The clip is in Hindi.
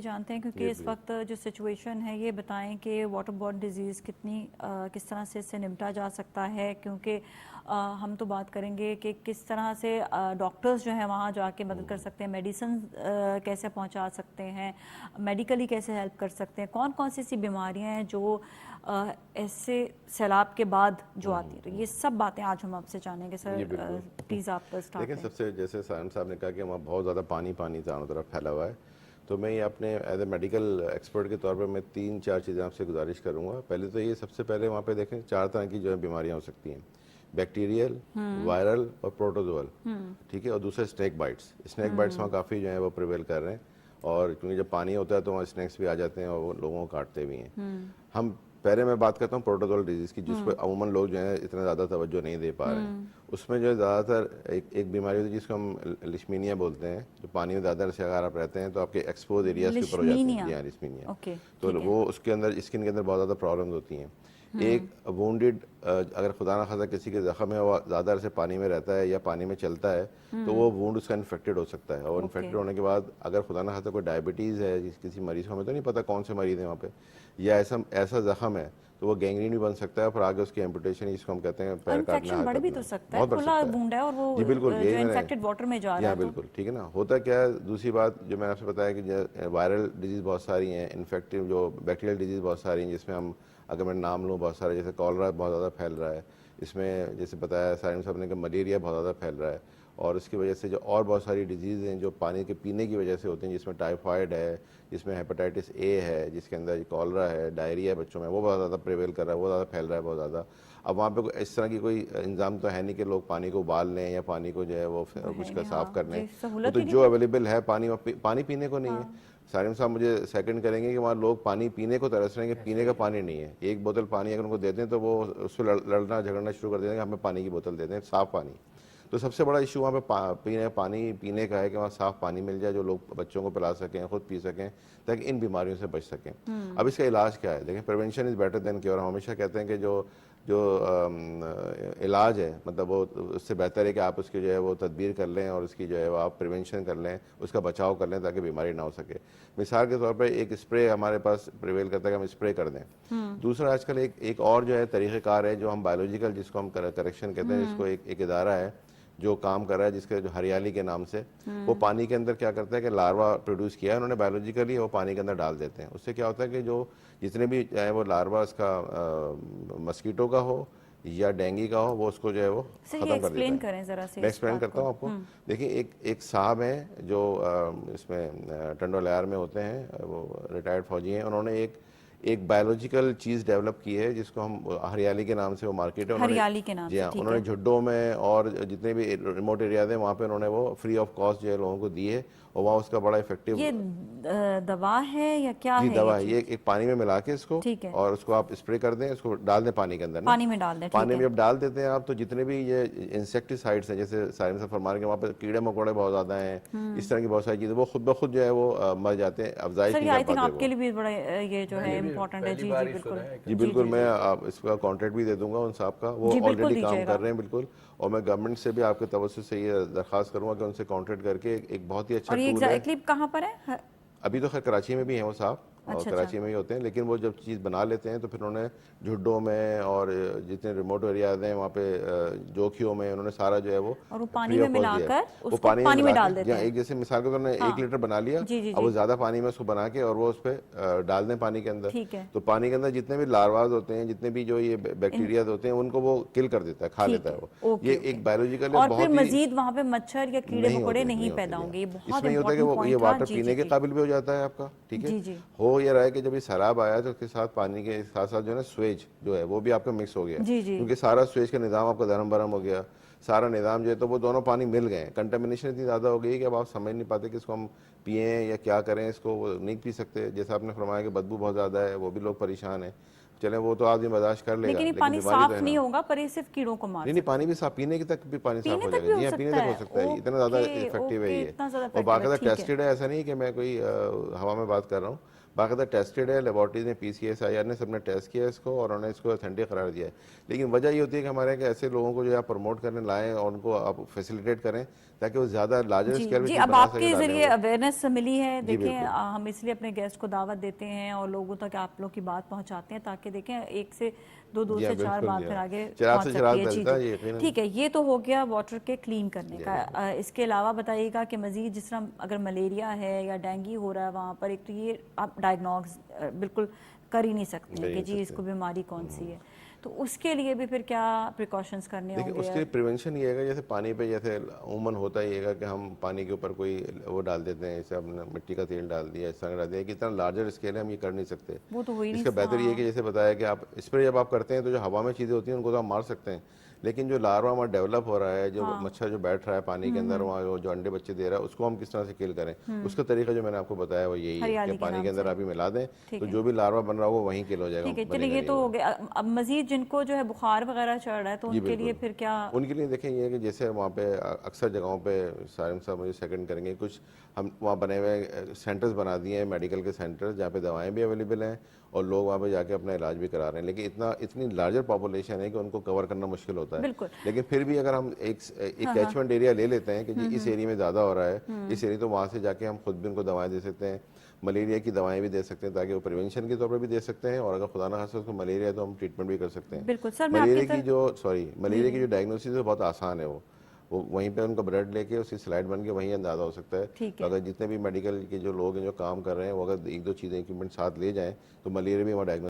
जानते हैं, क्योंकि इस वक्त जो सिचुएशन है ये बताएं कि वाटर बॉर्न डिजीज़ किस तरह से इससे निपटा जा सकता है, क्योंकि हम तो बात करेंगे कि किस तरह से डॉक्टर्स जो हैं वहाँ जाके मदद कर सकते हैं, मेडिसिन कैसे पहुँचा सकते हैं, मेडिकली कैसे हेल्प कर सकते हैं, कौन कौन सी ऐसी बीमारियाँ हैं जो ऐसे सैलाब के बाद जो आती है। तो ये सब बातें आज हम आपसे जानेंगे। सर प्लीज़ आप स्टार्ट लेकिन करें। सबसे जैसे सारन साहब ने कहा कि वहाँ बहुत ज़्यादा पानी चारों तरफ फैला हुआ है, तो मैं ये अपने एज ए मेडिकल एक्सपर्ट के तौर पर मैं 3-4 चीज़ें आपसे गुजारिश करूँगा। पहले तो ये सबसे पहले वहाँ पे देखें 4 तरह की जो है बीमारियाँ हो सकती हैं, बैक्टीरियल, वायरल और प्रोटोजोअल, ठीक है। और दूसरा स्नेक बाइट्स। स्नेक बाइट्स वहाँ काफ़ी जो है वो प्रिवेल कर रहे हैं, और क्योंकि जब पानी होता है तो वहाँ स्नेक्स भी आ जाते हैं और वो लोगों को काटते भी हैं। हम पहले मैं बात करता हूँ प्रोटोजोअल डिजीज़ की, जिस पर अमूमन लोग जो है इतना ज़्यादा तवज्जो नहीं दे पा रहे हैं। उसमें जो है ज़्यादातर एक बीमारी होती है जिसको हम लिशमीनिया बोलते हैं, जो पानी में ज़्यादा से अगर आप रहते हैं तो आपके एक्सपोज एरियाज के ऊपर हो जाते हैं। जी हाँ, लिशमीनिया। तो वो उसके अंदर स्किन के अंदर बहुत ज़्यादा प्रॉब्लम्स होती हैं। एक वुंडेड, अगर खुदा ना खासा किसी के जख्म है, वो ज़्यादा से पानी में रहता है या पानी में चलता है, तो वो वुंड उसका इन्फेक्टेड हो सकता है। और इन्फेक्टेड होने के बाद अगर खुदा ना खासा कोई डायबिटीज़ है किसी मरीज़ को, हमें तो नहीं पता कौन से मरीज़ हैं वहाँ पे, या ऐसा जख्म है तो वो गैंग्रीन भी बन सकता है, फिर आगे उसकी एम्पुटेशन, जिसको हम कहते हैं पैर काटना, हाथ बढ़ भी काटना, तो सकता है, बहुत बढ़ खुला सकता वुंड है और वो जी बिल्कुल, जो यही मैंने, इन्फेक्टेड वाटर में जा जी रहा हाँ है। बिल्कुल, ठीक है ना। होता क्या है, दूसरी बात जो मैंने आपसे बताया कि वायरल डिजीज़ बहुत सारी हैं, इन्फेक्टिव जो बैक्टीरियल डिजीज़ बहुत सारी हैं, जिसमें हम अगर मैं नाम लूँ बहुत सारे, जैसे कॉलरा बहुत ज़्यादा फैल रहा है, इसमें जैसे बताया साइंस साहब ने कि मलेरिया बहुत ज़्यादा फैल रहा है, और इसकी वजह से जो और बहुत सारी डिजीज़ हैं जो पानी के पीने की वजह से होती हैं, जिसमें टाइफाइड है, जिसमें हेपेटाइटिस ए है, जिसके अंदर कॉलरा है, डायरिया बच्चों में वो बहुत ज़्यादा प्रिवेल कर रहा है, वो ज़्यादा फैल रहा है बहुत ज़्यादा। अब वहाँ पे इस तरह की कोई इंतजाम तो है नहीं कि लोग पानी को उबाल लें या पानी को जो है वो कुछ का साफ़ कर लें, वो तो जो अवेलेबल है पानी पीने को नहीं है। सारिम साहब मुझे सेकंड करेंगे कि वहाँ लोग पानी पीने को तरस रहे हैं कि पीने का पानी नहीं है। एक बोतल पानी अगर उनको देते हैं तो वो उससे लड़ना झगड़ना शुरू कर देते हैं कि हमें पानी की बोतल देते हैं, साफ़ पानी। तो सबसे बड़ा इशू वहाँ पे पानी पीने का है कि वहाँ साफ़ पानी मिल जाए जो लोग बच्चों को पिला सकें, खुद पी सकें, ताकि इन बीमारियों से बच सकें। अब इसका इलाज क्या है? देखें, prevention is better than cure. हम हमेशा कहते हैं कि जो इलाज है, मतलब वो उससे बेहतर है कि आप उसकी जो है वो तदबीर कर लें और उसकी जो है वो आप प्रिवेंशन कर लें, उसका बचाव कर लें, ताकि बीमारी ना हो सके। मिसाल के तौर पर एक स्प्रे हमारे पास प्रिवेल करता है कि हम स्प्रे कर दें। दूसरा, आजकल एक और जो है तरीक़ेकार है जो हम बायोलॉजिकल, जिसको हम करेक्शन कहते हैं, जिसको एक इदारा है जो काम कर रहा है, जिसके जो हरियाली के नाम से, वो पानी के अंदर क्या करता है कि लार्वा प्रोड्यूस किया है उन्होंने बायोलॉजिकली, वो पानी के अंदर डाल देते हैं। उससे क्या होता है कि जो जितने भी चाहे वो लार्वा इसका मस्कीटो का हो या डेंगू का हो, वो उसको जो है वो ख़त्म कर देता है। मैं एक्सप्लेन करता हूँ आपको। देखिए, एक साहब हैं जो इसमें टंडोलायर में होते हैं, वो रिटायर्ड फौजी हैं। उन्होंने एक बायोलॉजिकल चीज़ डेवलप की है जिसको हम हरियाली के नाम से वो मार्केट है, हरियाली के नाम जी हाँ, से, उन्होंने झुड्डों में और जितने भी रिमोट एरियाज हैं वहाँ पे उन्होंने वो फ्री ऑफ कॉस्ट जो है लोगों को दी है, और वहाँ उसका बड़ा इफेक्टिव। ये दवा है या क्या जी है? दवा है। ये एक पानी में मिला के इसको, ठीक है, और उसको आप स्प्रे कर दें, उसको डाल दें पानी के अंदर ना, पानी में डाल दें। पानी में जब डाल देते हैं आप, तो जितने भी ये इंसेक्टिसाइड्स हैं, जैसे साइंस फरमान के वहाँ पे कीड़े मकोड़े बहुत ज़्यादा हैं, इस तरह की बहुत सारी चीज़ें, वो खुद ब खुद जो है वो मर जाते हैं, अफजाइश नहीं कर पाते। आपके लिए भी बड़ा ये जो है इम्पोर्टेंट है। जी बिल्कुल, जी बिल्कुल, मैं आप इसका कॉन्ट्रैक्ट भी दे दूंगा उन साहब का, वो ऑलरेडी काम कर रहे हैं बिल्कुल। और मैं गवर्नमेंट से भी आपके तवज्जो से ये दरख्वास्त करूंगा कि उनसे कॉन्ट्रैक्ट करके एक बहुत ही अच्छा टूल है। एग्जैक्टली कहाँ पर है? अभी तो खैर कराची में भी हैं वो साहब, और कराची में ही होते हैं, लेकिन वो जब चीज़ बना लेते हैं तो फिर उन्होंने झुड्डों में और जितने रिमोट एरियाज हैं वहाँ पे जोखियों में उन्होंने सारा जो है वो पानी में मिलाकर वो पानी में डाल देते हैं। एक जैसे मिसाल के उन्होंने 1 लीटर बना लिया, अब वो ज़्यादा पानी में उसको बना के और वो उस पर डाल दें पानी के अंदर, तो पानी के अंदर जितने भी लार्वाज होते हैं, जितने भी जो ये बैक्टीरिया होते हैं, उनको वो किल कर देता है, खा लेता है वो। ये एक बायोलॉजिकल और फिर मजीद वहाँ पे मच्छर या कीड़े मकोड़े नहीं पैदा होंगे। इसमें ये होता है कि वो ये वाटर पीने के काबिल भी हो जाता है आपका, ठीक है। हो ये रहा है कि जब ये सैलाब आया तो उसके साथ पानी के साथ साथ जो है ना स्वेज जो है वो भी आपका मिक्स हो गया, क्योंकि सारा स्वेज का निज़ाम आपका धर्म भरम हो गया, सारा निज़ाम जो है, तो वो दोनों पानी मिल गए। कंटेमिनेशन इतनी ज़्यादा हो गई कि अब आप समझ नहीं पाते कि इसको हम पिए या क्या करें, इसको वो नहीं पी सकते। जैसा आपने फरमाया कि बदबू बहुत ज़्यादा है, वो भी लोग परेशान है। चले वो तो आदमी बर्दाश्त कर लेगा, लेकिन पानी साफ नहीं होगा, पर ये सिर्फ कीड़ों को मार नहीं, पानी भी साफ, पीने तक भी पानी साफ हो जाएगा। जी हाँ, पीने तक हो सकता है, इतना ज़्यादा इफेक्टिव है ये, और बाकायदा टेस्टेड है। ऐसा नहीं कि मैं कोई हवा में बात कर रहा हूँ, बाकायदा टेस्टेड है। लेबॉर्ट्रीज ने, PCSIR ने, सबने टेस्ट किया इसको और उन्होंने इसको ऑथेंटिक करार दिया है। लेकिन वजह ये होती है कि हमारे ऐसे लोगों को जो आप प्रमोट करने लाएँ और उनको आप फैसिलिटेट करें ताकि वो ज़्यादा लार्जर जी स्केल पे जी, चीज़ अब बना आपके सके डालें ज़रिए वो। अवेयरनेस मिली है। जी देखें, बिल्कुल। हम इसलिए अपने गेस्ट को दावत देते हैं और लोगों तक आप लोग की बात पहुंचाते हैं, ताकि देखें एक से दो, दो जी हाँ, से चार बिल्कुल जी बात फिर हाँ। आगे शराब पहुंच से सकती शराब है। जी डलता जी, है ये यकीनन। ठीक है, ये तो हो गया वाटर के क्लीन करने जी का। हाँ, बिल्कुल। इसके अलावा बताइएगा कि मज़ीद जिस तरह अगर मलेरिया है या डेंगू हो रहा है वहाँ पर, एक तो ये आप डायग्नोज बिल्कुल कर ही नहीं सकते हैं कर ही कि नहीं जी सकते। इसको बीमारी कौन सी है, तो उसके लिए भी फिर क्या प्रिकॉशंस करने देखिए होंगे? उसके लिए प्रिवेंशन ये है, जैसे पानी पे जैसे उमूमन होता ही है कि हम पानी के ऊपर कोई वो डाल देते हैं, जैसे हमने मिट्टी का तेल डाल दिया, इस तरह डाल दिया, कि इतना लार्जर स्केल है हम ये कर नहीं सकते। वो तो हो ही नहीं। इसका बेहतर ये है कि हाँ जैसे बताया कि आप स्प्रे जब आप करते हैं तो जो हवा में चीज़ें होती हैं उनको तो आप मार सकते हैं, लेकिन जो लार्वा वहाँ डेवलप हो रहा है, जो हाँ। मच्छर जो बैठ रहा है पानी के अंदर, वहाँ जो अंडे बच्चे दे रहा है, उसको हम किस तरह से किल करें, उसका तरीका जो मैंने आपको बताया वो यही है कि हरियाली के पानी के नाम अंदर से। आप ही मिला दें, ठीक तो है। जो भी लार्वा बन रहा होगा वहीं किल हो जाएगा, ठीक है, चलिए बनेगा ये नहीं तो हो वो। गया। अब मजीद जिनको जो है बुखार वगैरह चढ़ रहा है, तो जी उनके लिए बिल्कुल। फिर क्या? उनके लिए देखें ये है कि जैसे वहाँ पे अक्सर जगहों पे सारिम साहब मुझे सेकंड करेंगे, कुछ हम वहाँ बने हुए सेंटर्स बना दिए हैं, मेडिकल के सेंटर्स, जहाँ पे दवाएं भी अवेलेबल हैं और लोग वहाँ पे जाके अपना इलाज भी करा रहे हैं, लेकिन इतनी लार्जर पॉपुलेशन है कि उनको कवर करना मुश्किल होता है। बिल्कुल। लेकिन फिर भी अगर हम एक कैचमेंट एरिया ले लेते हैं कि जी इस एरिया में ज़्यादा हो रहा है, इस एरिया, तो वहाँ से जाके हम खुद भी उनको दवाएं दे सकते हैं, मलेरिया की दवाएं भी दे सकते हैं, ताकि वो प्रिवेंशन के तौर पर भी दे सकते हैं, और अगर खुदा ना खास्ता उसको मलेरिया है तो हम ट्रीटमेंट भी कर सकते हैं। बिल्कुल सर, मैं आपकी तरफ। मलेरिया की जो डायग्नोसिस है बहुत आसान है, वो वहीं पे उनका ब्लड लेके उसकी स्लाइड बन के वहीं अंदाज़ा हो सकता है। ठीक तो है। अगर जितने भी मेडिकल के जो लोग हैं जो काम कर रहे हैं वो अगर एक दो चीज़ें इक्विपमेंट साथ ले जाएं तो मलेरिया भी हमारा डायग्नोसिस